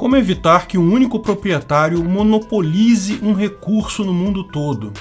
Como evitar que um único proprietário monopolize um recurso no mundo todo?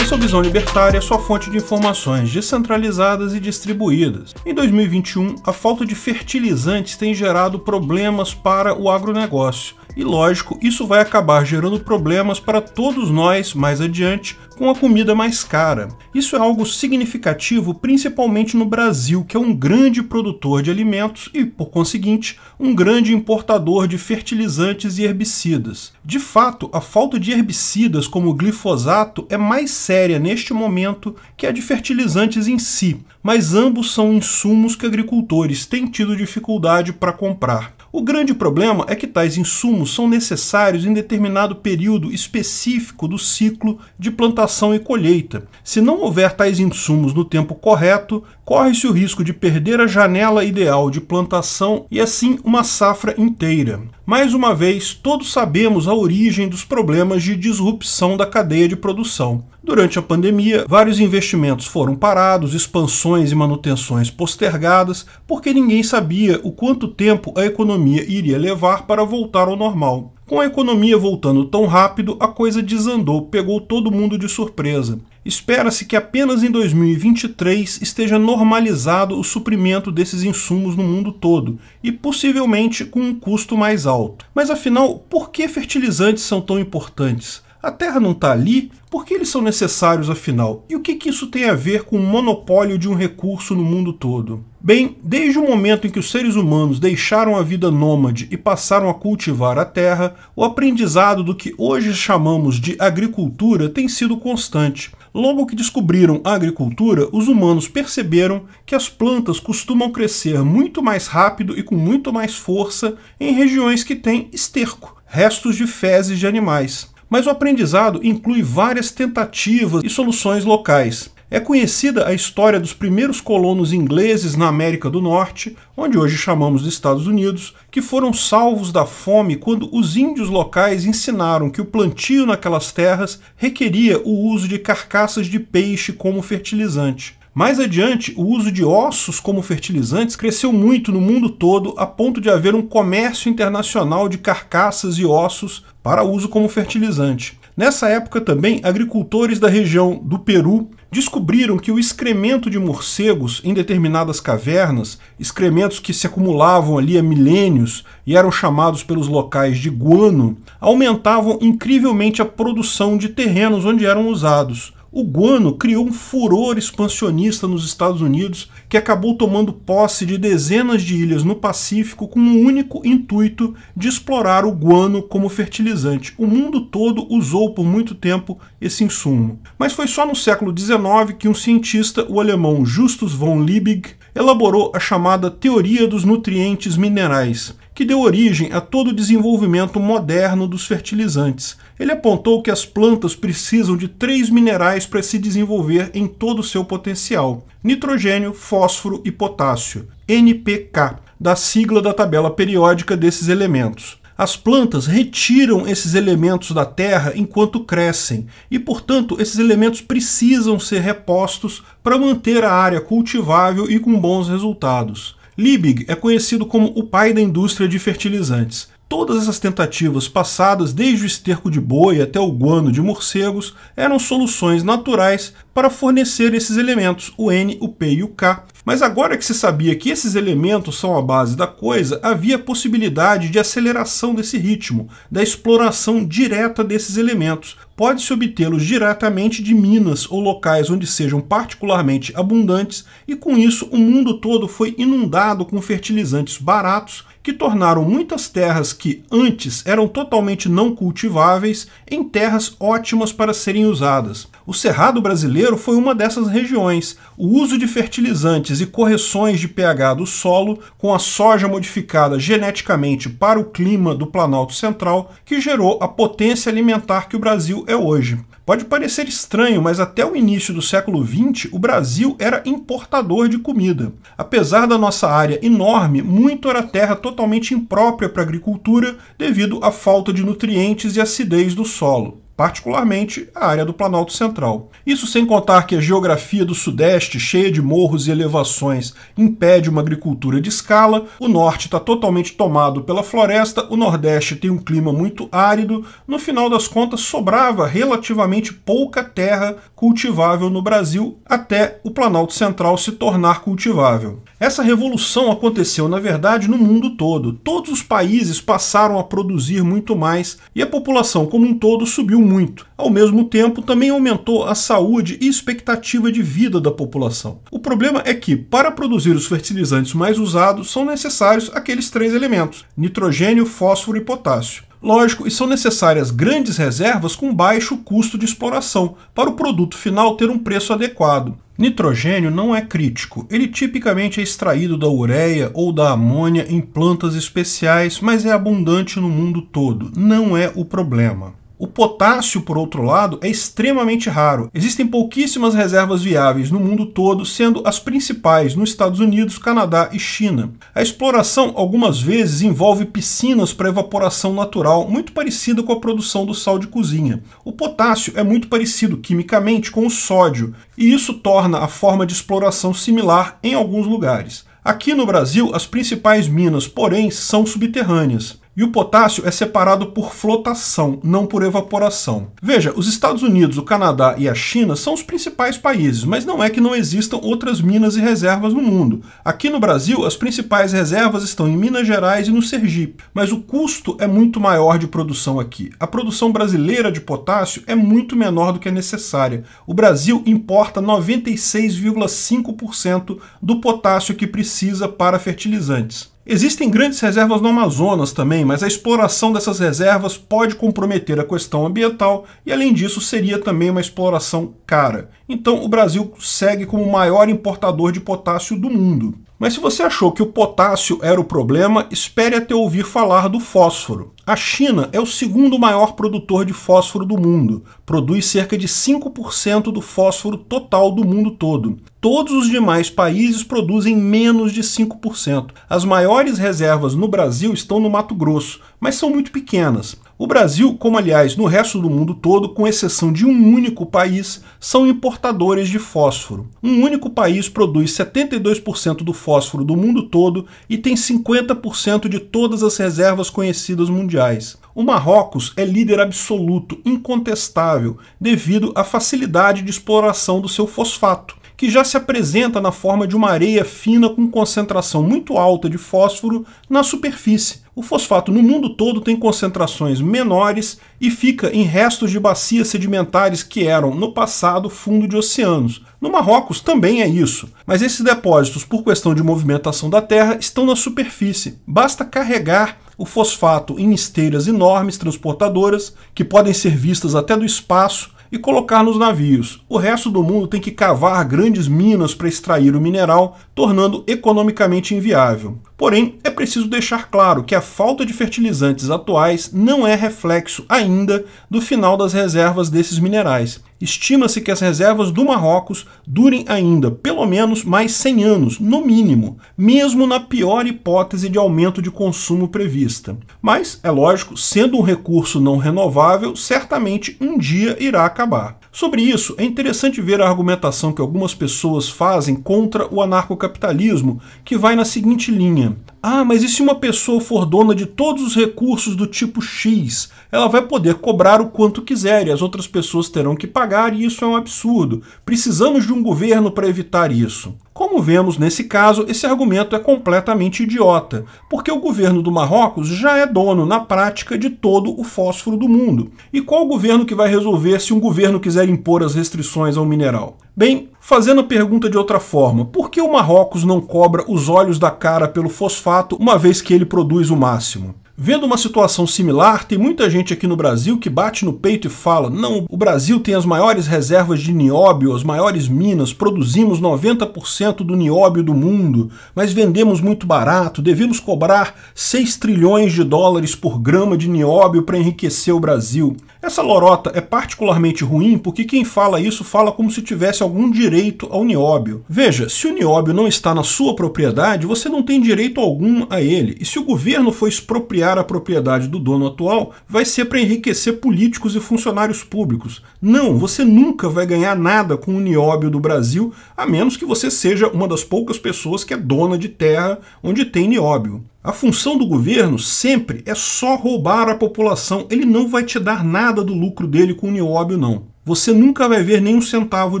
Essa é a Visão Libertária, sua fonte de informações descentralizadas e distribuídas. Em 2021, a falta de fertilizantes tem gerado problemas para o agronegócio. E lógico, isso vai acabar gerando problemas para todos nós mais adiante com a comida mais cara. Isso é algo significativo principalmente no Brasil, que é um grande produtor de alimentos e, por conseguinte, um grande importador de fertilizantes e herbicidas. De fato, a falta de herbicidas como o glifosato é mais séria neste momento que a de fertilizantes em si, mas ambos são insumos que agricultores têm tido dificuldade para comprar. O grande problema é que tais insumos são necessários em determinado período específico do ciclo de plantação e colheita. Se não houver tais insumos no tempo correto, corre-se o risco de perder a janela ideal de plantação e assim uma safra inteira. Mais uma vez, todos sabemos a origem dos problemas de disrupção da cadeia de produção. Durante a pandemia, vários investimentos foram parados, expansões e manutenções postergadas, porque ninguém sabia o quanto tempo a economia iria levar para voltar ao normal. Com a economia voltando tão rápido, a coisa desandou, pegou todo mundo de surpresa. Espera-se que apenas em 2023 esteja normalizado o suprimento desses insumos no mundo todo, e possivelmente com um custo mais alto. Mas afinal, por que fertilizantes são tão importantes? A Terra não está ali? Por que eles são necessários afinal? E o que isso tem a ver com o monopólio de um recurso no mundo todo? Bem, desde o momento em que os seres humanos deixaram a vida nômade e passaram a cultivar a terra, o aprendizado do que hoje chamamos de agricultura tem sido constante. Logo que descobriram a agricultura, os humanos perceberam que as plantas costumam crescer muito mais rápido e com muito mais força em regiões que têm esterco, restos de fezes de animais. Mas o aprendizado inclui várias tentativas e soluções locais. É conhecida a história dos primeiros colonos ingleses na América do Norte, onde hoje chamamos de Estados Unidos, que foram salvos da fome quando os índios locais ensinaram que o plantio naquelas terras requeria o uso de carcaças de peixe como fertilizante. Mais adiante, o uso de ossos como fertilizantes cresceu muito no mundo todo, a ponto de haver um comércio internacional de carcaças e ossos para uso como fertilizante. Nessa época também, agricultores da região do Peru descobriram que o excremento de morcegos em determinadas cavernas, excrementos que se acumulavam ali há milênios e eram chamados pelos locais de guano, aumentavam incrivelmente a produção de terrenos onde eram usados. O guano criou um furor expansionista nos Estados Unidos que acabou tomando posse de dezenas de ilhas no Pacífico com o único intuito de explorar o guano como fertilizante. O mundo todo usou por muito tempo esse insumo. Mas foi só no século XIX que um cientista, o alemão Justus von Liebig, elaborou a chamada Teoria dos Nutrientes Minerais, que deu origem a todo o desenvolvimento moderno dos fertilizantes. Ele apontou que as plantas precisam de 3 minerais para se desenvolver em todo o seu potencial: nitrogênio, fósforo e potássio, NPK, da sigla da tabela periódica desses elementos. As plantas retiram esses elementos da terra enquanto crescem e, portanto, esses elementos precisam ser repostos para manter a área cultivável e com bons resultados. Liebig é conhecido como o pai da indústria de fertilizantes. Todas essas tentativas passadas, desde o esterco de boi até o guano de morcegos, eram soluções naturais para fornecer esses elementos, o N, o P e o K. Mas agora que se sabia que esses elementos são a base da coisa, havia a possibilidade de aceleração desse ritmo, da exploração direta desses elementos. Pode-se obtê-los diretamente de minas ou locais onde sejam particularmente abundantes, e com isso o mundo todo foi inundado com fertilizantes baratos que tornaram muitas terras que antes eram totalmente não cultiváveis em terras ótimas para serem usadas. O Cerrado brasileiro foi uma dessas regiões. O uso de fertilizantes e correções de pH do solo, com a soja modificada geneticamente para o clima do Planalto Central, que gerou a potência alimentar que o Brasil é hoje. Pode parecer estranho, mas até o início do século XX, o Brasil era importador de comida. Apesar da nossa área enorme, muito era terra totalmente imprópria para a agricultura devido à falta de nutrientes e acidez do solo. particularmente a área do Planalto Central. Isso sem contar que a geografia do Sudeste, cheia de morros e elevações, impede uma agricultura de escala, o Norte está totalmente tomado pela floresta, o Nordeste tem um clima muito árido, no final das contas sobrava relativamente pouca terra cultivável no Brasil, até o Planalto Central se tornar cultivável. Essa revolução aconteceu, na verdade, no mundo todo. Todos os países passaram a produzir muito mais e a população como um todo subiu muito. Ao mesmo tempo, também aumentou a saúde e expectativa de vida da população. O problema é que, para produzir os fertilizantes mais usados, são necessários aqueles 3 elementos: nitrogênio, fósforo e potássio. Lógico, e são necessárias grandes reservas com baixo custo de exploração, para o produto final ter um preço adequado. Nitrogênio não é crítico, ele tipicamente é extraído da ureia ou da amônia em plantas especiais, mas é abundante no mundo todo, não é o problema. O potássio, por outro lado, é extremamente raro. Existem pouquíssimas reservas viáveis no mundo todo, sendo as principais nos Estados Unidos, Canadá e China. A exploração, algumas vezes, envolve piscinas para evaporação natural, muito parecida com a produção do sal de cozinha. O potássio é muito parecido quimicamente com o sódio, e isso torna a forma de exploração similar em alguns lugares. Aqui no Brasil, as principais minas, porém, são subterrâneas. E o potássio é separado por flotação, não por evaporação. Veja, os Estados Unidos, o Canadá e a China são os principais países, mas não é que não existam outras minas e reservas no mundo. Aqui no Brasil, as principais reservas estão em Minas Gerais e no Sergipe, mas o custo é muito maior de produção aqui. A produção brasileira de potássio é muito menor do que a necessária. O Brasil importa 96,5% do potássio que precisa para fertilizantes. Existem grandes reservas no Amazonas também, mas a exploração dessas reservas pode comprometer a questão ambiental e, além disso, seria também uma exploração cara. Então, o Brasil segue como o maior importador de potássio do mundo. Mas se você achou que o potássio era o problema, espere até ouvir falar do fósforo. A China é o segundo maior produtor de fósforo do mundo. Produz cerca de 5% do fósforo total do mundo todo. Todos os demais países produzem menos de 5%. As maiores reservas no Brasil estão no Mato Grosso, mas são muito pequenas. O Brasil, como aliás no resto do mundo todo, com exceção de um único país, são importadores de fósforo. Um único país produz 72% do fósforo do mundo todo e tem 50% de todas as reservas conhecidas mundiais. O Marrocos é líder absoluto, incontestável, devido à facilidade de exploração do seu fosfato, que já se apresenta na forma de uma areia fina com concentração muito alta de fósforo na superfície. O fosfato no mundo todo tem concentrações menores e fica em restos de bacias sedimentares que eram, no passado, fundo de oceanos. No Marrocos também é isso, mas esses depósitos, por questão de movimentação da terra, estão na superfície. Basta carregar o fosfato em esteiras enormes transportadoras, que podem ser vistas até do espaço, e colocar nos navios. O resto do mundo tem que cavar grandes minas para extrair o mineral, tornando economicamente inviável. Porém, é preciso deixar claro que a falta de fertilizantes atuais não é reflexo ainda do final das reservas desses minerais. Estima-se que as reservas do Marrocos durem ainda pelo menos mais 100 anos, no mínimo, mesmo na pior hipótese de aumento de consumo prevista. Mas, é lógico, sendo um recurso não renovável, certamente um dia irá acabar. Sobre isso, é interessante ver a argumentação que algumas pessoas fazem contra o anarcocapitalismo, que vai na seguinte linha: ah, mas e se uma pessoa for dona de todos os recursos do tipo X? Ela vai poder cobrar o quanto quiser e as outras pessoas terão que pagar, e isso é um absurdo. Precisamos de um governo para evitar isso. Como vemos nesse caso, esse argumento é completamente idiota, porque o governo do Marrocos já é dono, na prática, de todo o fósforo do mundo. E qual o governo que vai resolver se um governo quiser impor as restrições ao mineral? Bem, fazendo a pergunta de outra forma, por que o Marrocos não cobra os olhos da cara pelo fosfato, uma vez que ele produz o máximo? Vendo uma situação similar, tem muita gente aqui no Brasil que bate no peito e fala: não, o Brasil tem as maiores reservas de nióbio, as maiores minas, produzimos 90% do nióbio do mundo, mas vendemos muito barato, devemos cobrar 6 trilhões de dólares por grama de nióbio para enriquecer o Brasil. Essa lorota é particularmente ruim porque quem fala isso fala como se tivesse algum direito ao nióbio. Veja, se o nióbio não está na sua propriedade, você não tem direito algum a ele, e se o governo for expropriar esvaziar a propriedade do dono atual vai ser para enriquecer políticos e funcionários públicos. Não, você nunca vai ganhar nada com o nióbio do Brasil, a menos que você seja uma das poucas pessoas que é dona de terra onde tem nióbio. A função do governo sempre é só roubar a população, ele não vai te dar nada do lucro dele com o nióbio, não. Você nunca vai ver nem um centavo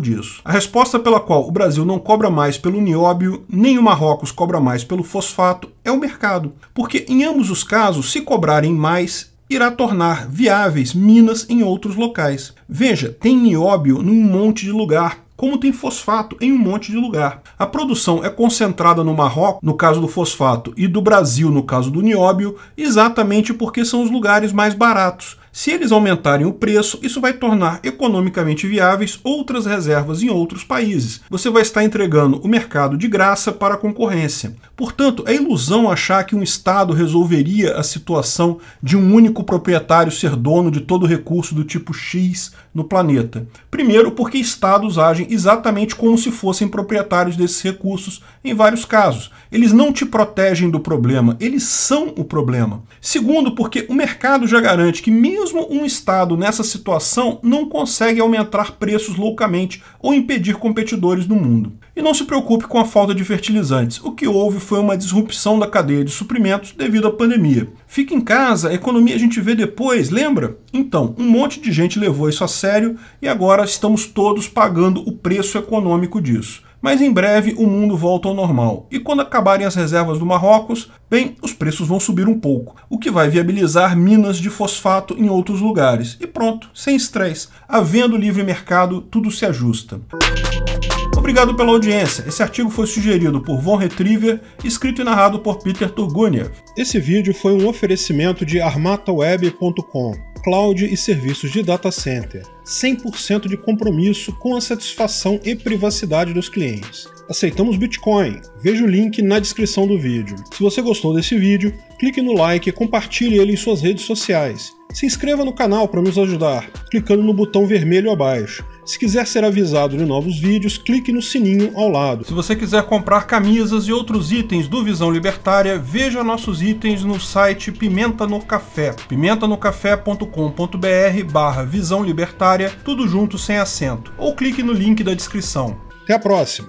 disso. A resposta pela qual o Brasil não cobra mais pelo nióbio, nem o Marrocos cobra mais pelo fosfato, é o mercado. Porque em ambos os casos, se cobrarem mais, irá tornar viáveis minas em outros locais. Veja, tem nióbio num monte de lugar, como tem fosfato em um monte de lugar. A produção é concentrada no Marrocos, no caso do fosfato, e do Brasil, no caso do nióbio, exatamente porque são os lugares mais baratos. Se eles aumentarem o preço, isso vai tornar economicamente viáveis outras reservas em outros países. Você vai estar entregando o mercado de graça para a concorrência. Portanto, é ilusão achar que um Estado resolveria a situação de um único proprietário ser dono de todo recurso do tipo X no planeta. Primeiro, porque Estados agem exatamente como se fossem proprietários desses recursos em vários casos. Eles não te protegem do problema, eles são o problema. Segundo, porque o mercado já garante que mesmo um Estado nessa situação não consegue aumentar preços loucamente ou impedir competidores no mundo. E não se preocupe com a falta de fertilizantes. O que houve foi uma disrupção da cadeia de suprimentos devido à pandemia. Fica em casa, a economia a gente vê depois, lembra? Então, um monte de gente levou isso a sério e agora estamos todos pagando o preço econômico disso. Mas em breve o mundo volta ao normal. E quando acabarem as reservas do Marrocos, bem, os preços vão subir um pouco, o que vai viabilizar minas de fosfato em outros lugares. E pronto, sem estresse. Havendo livre mercado, tudo se ajusta. Obrigado pela audiência. Esse artigo foi sugerido por Von Retriever, escrito e narrado por Peter Turguniev. Esse vídeo foi um oferecimento de armataweb.com, cloud e serviços de data center. 100% de compromisso com a satisfação e privacidade dos clientes. Aceitamos Bitcoin. Veja o link na descrição do vídeo. Se você gostou desse vídeo, clique no like e compartilhe ele em suas redes sociais. Se inscreva no canal para nos ajudar, clicando no botão vermelho abaixo. Se quiser ser avisado de novos vídeos, clique no sininho ao lado. Se você quiser comprar camisas e outros itens do Visão Libertária, veja nossos itens no site Pimenta no Café, pimentanocafé.com.br/Visão Libertária, tudo junto sem acento, ou clique no link da descrição. Até a próxima!